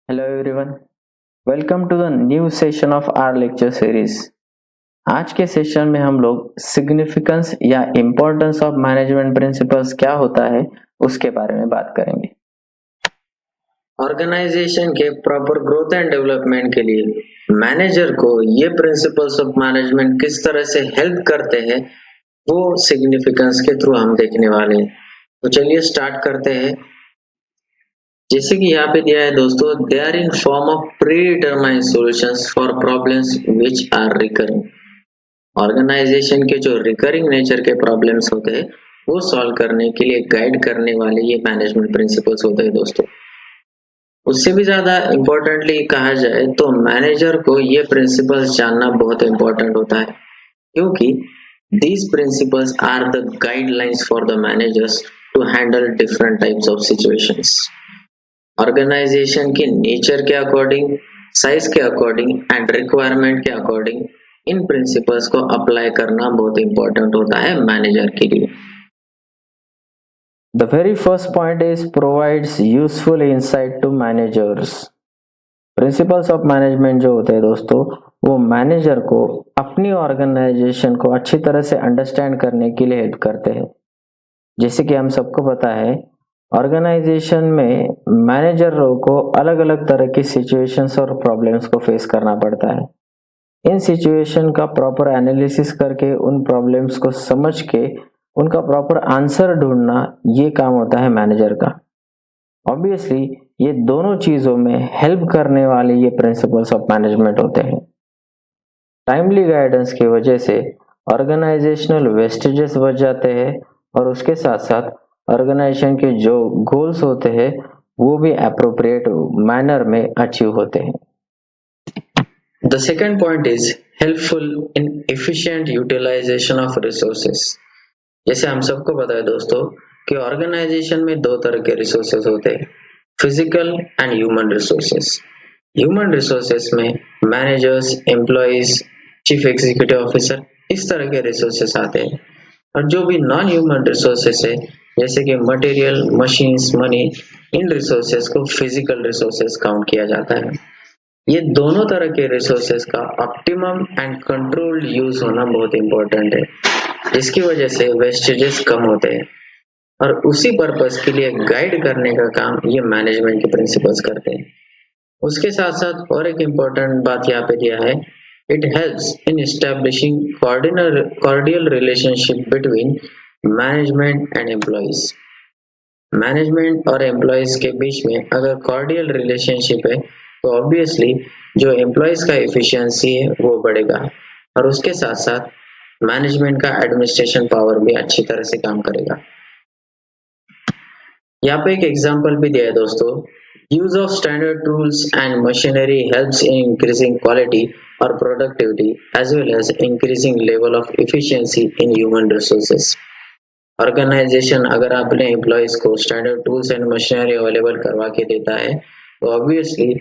Hello everyone, welcome to the new session of our lecture series। आज के session में हम लोग सिग्निफिकेंस या इम्पोर्टेंस ऑफ मैनेजमेंट प्रिंसिपल्स क्या होता है उसके बारे में बात करेंगे। ऑर्गेनाइजेशन के प्रॉपर ग्रोथ एंड डेवलपमेंट के लिए मैनेजर को ये प्रिंसिपल्स ऑफ मैनेजमेंट किस तरह से हेल्प करते हैं वो सिग्निफिकेंस के थ्रू हम देखने वाले हैं। तो चलिए स्टार्ट करते हैं। जैसे कि यहाँ पे दिया है दोस्तों, they are in form of predetermined solutions for problems which are recurring. Organisation के जो रिकरिंग नेचर के प्रॉब्लम्स होते हैं वो सॉल्व करने के लिए गाइड करने वाले ये मैनेजमेंट प्रिंसिपल्स होते हैं दोस्तों। उससे भी ज्यादा इम्पोर्टेंटली कहा जाए तो मैनेजर को ये प्रिंसिपल्स जानना बहुत इम्पोर्टेंट होता है, क्योंकि these principles are the guidelines for the managers to handle different types of situations। Organisation के नेचर के अकॉर्डिंग, साइज के अकॉर्डिंग एंड रिक्वायरमेंट के अकॉर्डिंग इन प्रिंसिपल्स को अप्लाई करना बहुत इंपॉर्टेंट होता है मैनेजर के लिए। The very first point is provides useful insight to managers। Principles of management जो होते हैं दोस्तों, वो मैनेजर को अपनी ऑर्गेनाइजेशन को अच्छी तरह से अंडरस्टैंड करने के लिए हेल्प करते हैं। जैसे कि हम सबको पता है, ऑर्गेनाइजेशन में मैनेजर को अलग अलग तरह की सिचुएशंस और प्रॉब्लम्स को फेस करना पड़ता है। इन सिचुएशन का प्रॉपर एनालिसिस करके उन प्रॉब्लम्स को समझ के उनका प्रॉपर आंसर ढूंढना, ये काम होता है मैनेजर का। ऑब्वियसली ये दोनों चीजों में हेल्प करने वाले ये प्रिंसिपल्स ऑफ मैनेजमेंट होते हैं। टाइमली गाइडेंस की वजह से ऑर्गेनाइजेशनल वेस्टेजेस बच जाते हैं और उसके साथ साथ ऑर्गेनाइजेशन के जो गोल्स होते हैं वो भी एप्रोप्रिएट मैनर में अचीव होते हैं। The second point is helpful in efficient utilization of resources। जैसे हम सबको पता है दोस्तों कि ऑर्गेनाइजेशन में दो तरह के रिसोर्सेज होते हैं, physical and human resources. Human resources में managers, employees, chief executive officer, इस तरह के रिसोर्सेज आते हैं। और जो भी नॉन ह्यूमन रिसोर्सेज है जैसे कि मटेरियल, मशीन्स, मनी, इन रिसोर्सेज को फिजिकल रिसोर्सेज काउंट किया जाता है। ये दोनों तरह के रिसोर्सेज का ऑप्टिमम एंड कंट्रोल्ड यूज होना बहुत इंपॉर्टेंट है, जिसकी वजह से वेस्टेजेस कम होते हैं। और उसी पर्पस के लिए गाइड करने का काम ये मैनेजमेंट के प्रिंसिपल्स करते हैं। उसके साथ साथ और एक इम्पोर्टेंट बात यहाँ पे दिया है, it helps in establishing cordial relationship between management and employees. Management और एम्प्लॉइज के बीच में अगर कॉर्डियल रिलेशनशिप है तो ऑब्वियसली जो एम्प्लॉइज का एफिशिएंसी है वो बढ़ेगा और उसके साथ साथ मैनेजमेंट का एडमिनिस्ट्रेशन पावर भी अच्छी तरह से काम करेगा। यहाँ पे एक एग्जांपल भी दिया है दोस्तों, use of standard tools and machinery helps in increasing quality और productivity as well as increasing level of efficiency in human resources. Organization अगर अपने एम्प्लॉइज को standard tools and machinery available करवा के देता है तो ऑब्वियसली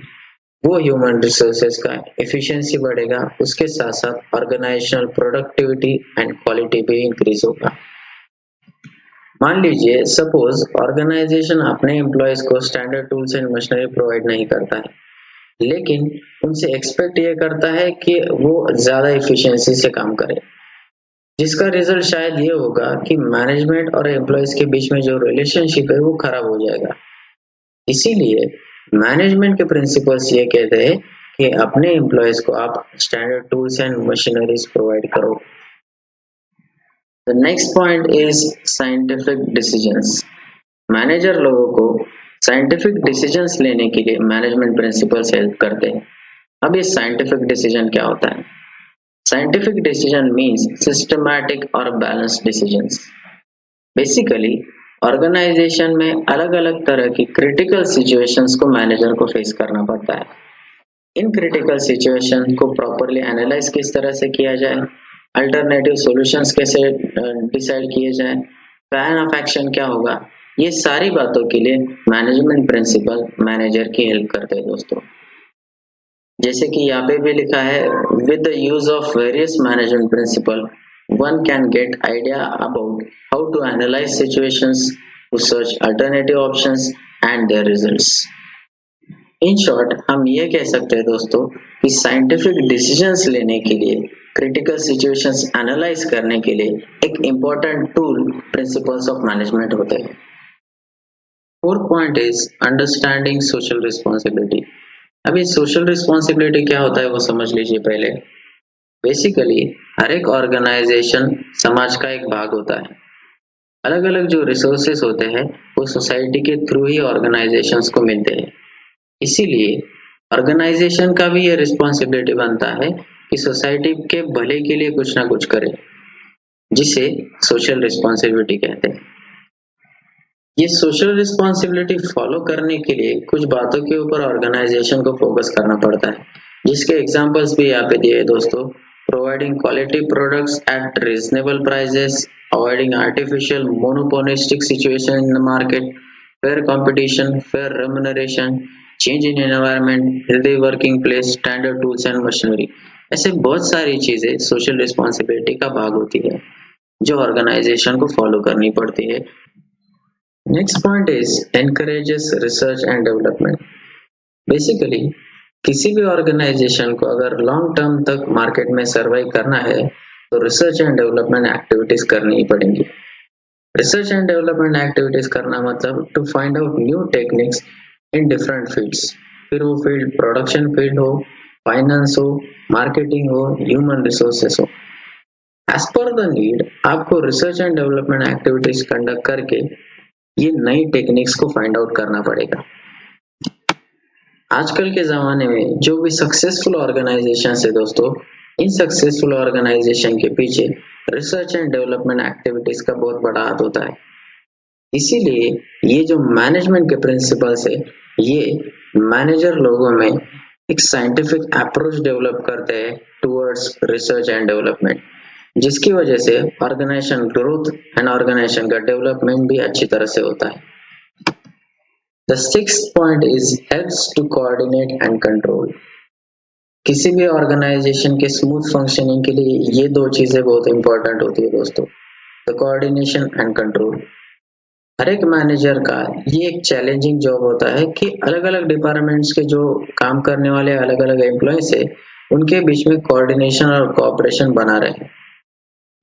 वो ह्यूमन रिसोर्सेज का एफिशिएंसी बढ़ेगा, उसके साथ साथ ऑर्गेनाइजेशनल प्रोडक्टिविटी एंड क्वालिटी भी इंक्रीज होगा। मान लीजिए सपोज ऑर्गेनाइजेशन अपने एम्प्लॉयज को standard tools and machinery provide नहीं करता है, लेकिन उनसे एक्सपेक्ट ये करता है कि वो ज्यादा एफिशिएंसी से काम करे, जिसका रिजल्ट शायद ये होगा कि मैनेजमेंट और एम्प्लॉयज के बीच में जो रिलेशनशिप है वो खराब हो जाएगा। इसीलिए मैनेजमेंट के प्रिंसिपल्स ये कहते हैं कि अपने एम्प्लॉयज को आप standard tools and machineries provide करो। The next point is scientific decisions. Manager लोगों को साइंटिफिक डिसीजंस लेने के लिए मैनेजमेंट प्रिंसिपल्स हेल्प करते हैं। अब ये साइंटिफिक डिसीजन क्या होता है? साइंटिफिक डिसीजन मीन्स सिस्टमैटिक और बैलेंस्ड डिसीजंस। बेसिकली ऑर्गेनाइजेशन में अलग अलग तरह की क्रिटिकल सिचुएशंस को मैनेजर को फेस करना पड़ता है। इन क्रिटिकल सिचुएशन को प्रॉपरली एनालाइज किस तरह से किया जाए, अल्टरनेटिव सॉल्यूशंस कैसे डिसाइड किए जाए, प्लान ऑफ एक्शन क्या होगा, ये सारी बातों के लिए मैनेजमेंट प्रिंसिपल मैनेजर की हेल्प करते हैं दोस्तों। जैसे कि यहाँ पे भी लिखा है, with the use of various management principle one can get idea about how to analyze situations, to search alternative options and their results. In short हम ये कह सकते हैं दोस्तों कि साइंटिफिक डिसीजंस लेने के लिए, क्रिटिकल सिचुएशंस एनालाइज करने के लिए एक important tool principles of management होते हैं। Fourth point is understanding social responsibility. अभी सोशल रिस्पॉन्सिबिलिटी क्या होता है वो समझ लीजिए पहले। बेसिकली हर एक ऑर्गेनाइजेशन समाज का एक भाग होता है। अलग अलग जो रिसोर्सेस होते हैं वो सोसाइटी के थ्रू ही ऑर्गेनाइजेशंस को मिलते हैं। इसीलिए ऑर्गेनाइजेशन का भी ये रिस्पॉन्सिबिलिटी बनता है कि सोसाइटी के भले के लिए कुछ ना कुछ करे, जिसे सोशल रिस्पॉन्सिबिलिटी कहते हैं। ये सोशल रिस्पॉन्सिबिलिटी फॉलो करने के लिए कुछ बातों के ऊपर ऑर्गेनाइजेशन को फोकस करना पड़ता है, जिसके एग्जांपल्स भी यहाँ पे दिए हैं दोस्तों। Providing quality products at reasonable prices, avoiding artificial monopolistic situation in the market, fair competition, fair remuneration, change in environment, healthy working place, standard tools and machinery। ऐसे बहुत सारी चीजें सोशल रिस्पॉन्सिबिलिटी का भाग होती है जो ऑर्गेनाइजेशन को फॉलो करनी पड़ती है। Next point is encourages research and development. Basically किसी भी ऑर्गेनाइजेशन को अगर लॉन्ग टर्म तक मार्केट में सर्वाइव करना है तो रिसर्च एंड डेवलपमेंट एक्टिविटीज करनी ही पड़ेंगी। रिसर्च एंड डेवलपमेंट एक्टिविटीज करना मतलब to find out new techniques in different fields, फिर वो फील्ड प्रोडक्शन फील्ड हो, फाइनेंस हो, मार्केटिंग हो, ह्यूमन रिसोर्सेस हो। एज पर द नीड आपको research and development activities conduct करके ये नई टेक्निक्स को फाइंड आउट करना पड़ेगा। आजकल के जमाने में जो भी सक्सेसफुल ऑर्गेनाइजेशन है दोस्तों, इन सक्सेसफुल ऑर्गेनाइजेशन के पीछे रिसर्च एंड डेवलपमेंट एक्टिविटीज का बहुत बड़ा हाथ होता है। इसीलिए ये जो मैनेजमेंट के प्रिंसिपल्स है, ये मैनेजर लोगों में एक साइंटिफिक अप्रोच डेवलप करते हैं टुवर्ड्स रिसर्च एंड डेवलपमेंट, जिसकी वजह से ऑर्गेनाइजेशन ग्रोथ एंड ऑर्गेनाइजेशन का डेवलपमेंट भी अच्छी तरह से होता है। The sixth point is helps to coordinate and control। किसी भी ऑर्गेनाइजेशन के स्मूथ फंक्शनिंग के लिए ये दो चीजें बहुत इंपॉर्टेंट होती है दोस्तों, द कोऑर्डिनेशन एंड कंट्रोल। हर एक मैनेजर का ये एक चैलेंजिंग जॉब होता है कि अलग अलग डिपार्टमेंट्स के जो काम करने वाले अलग अलग एम्प्लॉयज है उनके बीच में कोऑर्डिनेशन और कोऑपरेशन बना रहे,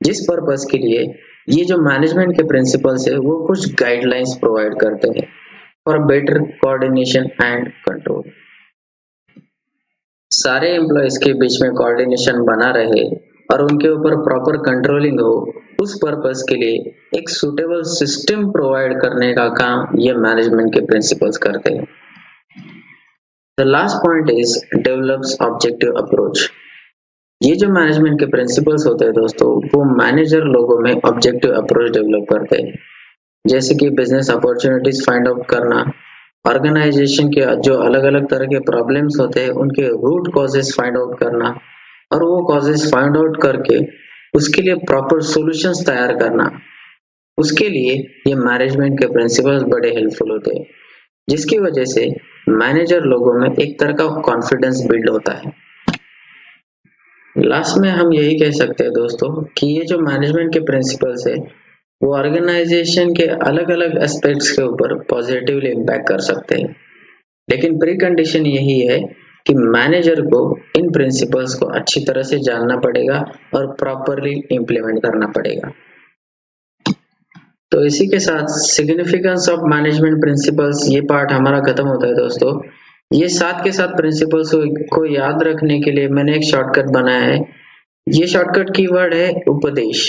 जिस पर्पस के लिए ये जो मैनेजमेंट के प्रिंसिपल्स है वो कुछ गाइडलाइंस प्रोवाइड करते हैं for better coordination and control. सारे एम्प्लॉयज के बीच में कोऑर्डिनेशन बना रहे और उनके ऊपर प्रॉपर कंट्रोलिंग हो, उस पर्पस के लिए एक सुटेबल सिस्टम प्रोवाइड करने का काम ये मैनेजमेंट के प्रिंसिपल्स करते हैं। The last point is develops objective approach. ये जो मैनेजमेंट के प्रिंसिपल्स होते हैं दोस्तों, वो मैनेजर लोगों में ऑब्जेक्टिव अप्रोच डेवलप करते हैं, जैसे कि बिजनेस अपॉर्चुनिटीज फाइंड आउट करना, ऑर्गेनाइजेशन के जो अलग अलग तरह के प्रॉब्लम्स होते हैं उनके रूट कॉजेस फाइंड आउट करना, और वो कॉजेस फाइंड आउट करके उसके लिए प्रॉपर सॉल्यूशंस तैयार करना। उसके लिए ये मैनेजमेंट के प्रिंसिपल्स बड़े हेल्पफुल होते हैं, जिसकी वजह से मैनेजर लोगों में एक तरह का कॉन्फिडेंस बिल्ड होता है। लास्ट में हम यही कह सकते हैं दोस्तों कि ये जो मैनेजमेंट के प्रिंसिपल्स है वो ऑर्गेनाइजेशन के अलग अलग एस्पेक्ट्स के ऊपर पॉजिटिवली इम्पैक्ट कर सकते हैं, लेकिन प्री कंडीशन यही है कि मैनेजर को इन प्रिंसिपल्स को अच्छी तरह से जानना पड़ेगा और प्रॉपरली इम्प्लीमेंट करना पड़ेगा। तो इसी के साथ सिग्निफिकेंस ऑफ मैनेजमेंट प्रिंसिपल्स ये पार्ट हमारा खत्म होता है दोस्तों। ये साथ के साथ प्रिंसिपल्स को याद रखने के लिए मैंने एक शॉर्टकट बनाया है। ये शॉर्टकट कीवर्ड है उपदेश।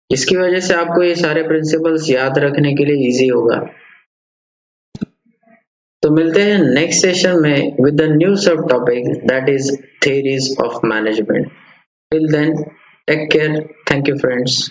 इसकी वजह से आपको ये सारे प्रिंसिपल्स याद रखने के लिए इजी होगा। तो मिलते हैं नेक्स्ट सेशन में with the new sub topic that is theories of management. Till then take care, thank you friends.